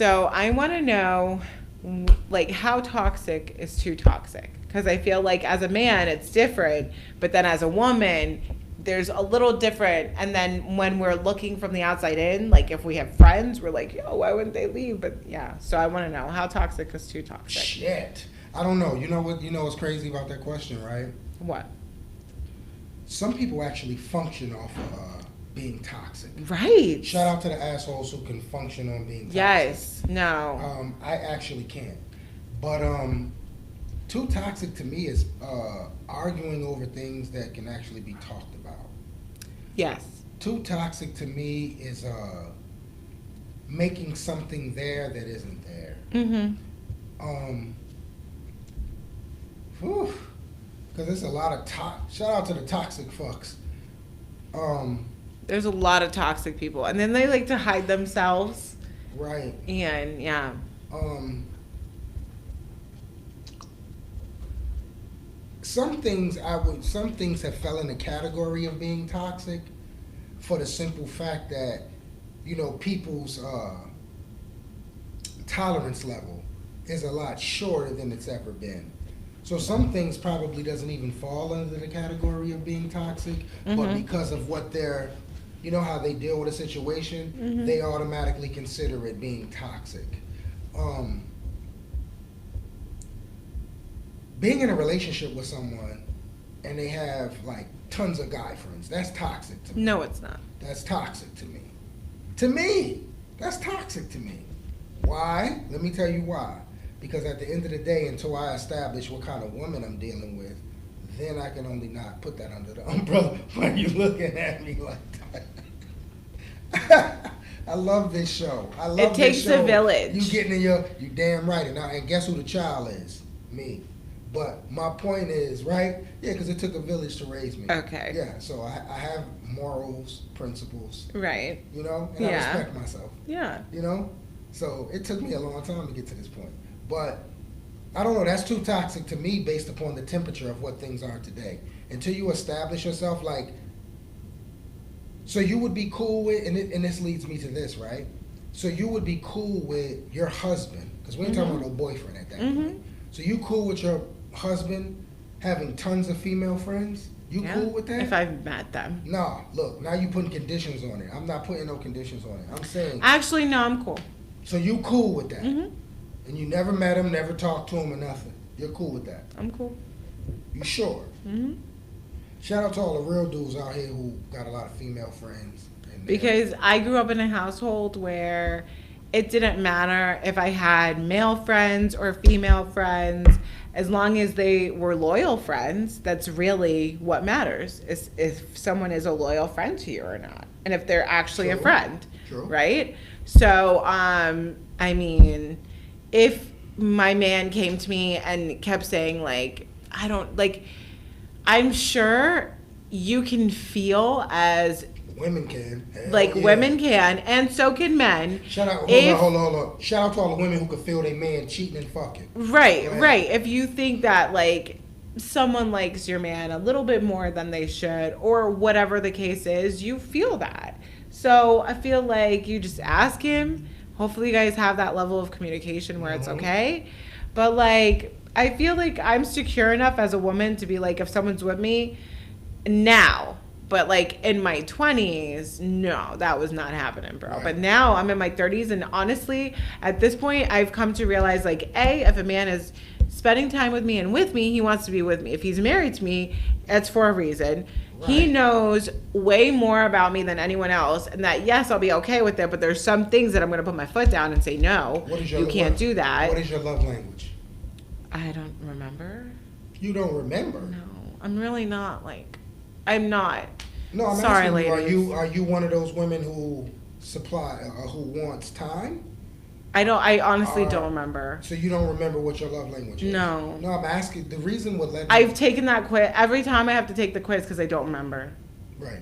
So I want to know, like, how toxic is too toxic? Because I feel like as a man, it's different, but then as a woman, there's a little different. And then when we're looking from the outside in, like if we have friends, we're like, yo, why wouldn't they leave? But yeah, so I want to know how toxic is too toxic. Shit. I don't know. You know what? You know what's crazy about that question, right? What? Some people actually function off of being toxic. Right. Shout out to the assholes who can function on being toxic. Yes. No. I actually can't. But too toxic to me is arguing over things that can actually be talked about. Yes. Too toxic to me is making something there that isn't there. Mm-hmm. Because there's a lot of shout out to the toxic fucks. There's a lot of toxic people, and then they like to hide themselves. Right. And yeah. Some things have fell in the category of being toxic for the simple fact that, you know, people's tolerance level is a lot shorter than it's ever been. So some things probably doesn't even fall under the category of being toxic, but because of what they're, you know, how they deal with a situation, they automatically consider it being toxic. Being in a relationship with someone and they have like tons of guy friends, that's toxic to me. No, it's not. That's toxic to me. To me, that's toxic to me. Why? Let me tell you why. Because at the end of the day, until I establish what kind of woman I'm dealing with, then I can only not put that under the umbrella. Why are you looking at me like that? I love this show. I love it takes this show. a village. You getting in you damn right. And guess who the child is? Me. But my point is, right? Yeah, because it took a village to raise me. Okay. Yeah, so I have morals, principles. Right. You know? And I respect myself. Yeah. You know? So it took me a long time to get to this point. But I don't know, that's too toxic to me based upon the temperature of what things are today. Until you establish yourself, like, so you would be cool with, and this leads me to this, right? So you would be cool with your husband, because we ain't talking about no boyfriend at that point. So you cool with your husband having tons of female friends? You cool with that? If I've met them. Nah, look, now you putting conditions on it. I'm not putting no conditions on it. I'm saying. Actually, no, I'm cool. So you cool with that? And you never met him, never talked to him or nothing. You're cool with that? I'm cool. You sure? Shout out to all the real dudes out here who got a lot of female friends. Because I grew up in a household where it didn't matter if I had male friends or female friends, as long as they were loyal friends. That's really what matters, is if someone is a loyal friend to you or not, and if they're actually a friend. True. Right? So, I mean, if my man came to me and kept saying, like, I don't, like, I'm sure you can feel as women can. Like, women can, and so can men. Shout out, hold on. Shout out to all the women who can feel their man cheating and fucking. Right. If you think that, like, someone likes your man a little bit more than they should, or whatever the case is, you feel that. So I feel like you just ask him. Hopefully you guys have that level of communication where it's okay. But, like, I feel like I'm secure enough as a woman to be like, if someone's with me now, but, like, in my 20s, no, that was not happening, bro. Right. But now I'm in my 30s, and honestly, at this point, I've come to realize, like, if a man is spending time with me and with me, he wants to be with me. If he's married to me, it's for a reason. Right. He knows way more about me than anyone else, and that, yes, I'll be okay with it, but there's some things that I'm going to put my foot down and say, no, you can't do that. What is your love language? I don't remember. You don't remember? No, I'm really not, like, I'm not. No, I'm sorry, asking ladies. you, are you one of those women who who wants time? I honestly don't remember. So you don't remember what your love language is? No. No, I'm asking, the reason what led me... I've taken that quiz. Every time I have to take the quiz because I don't remember. Right.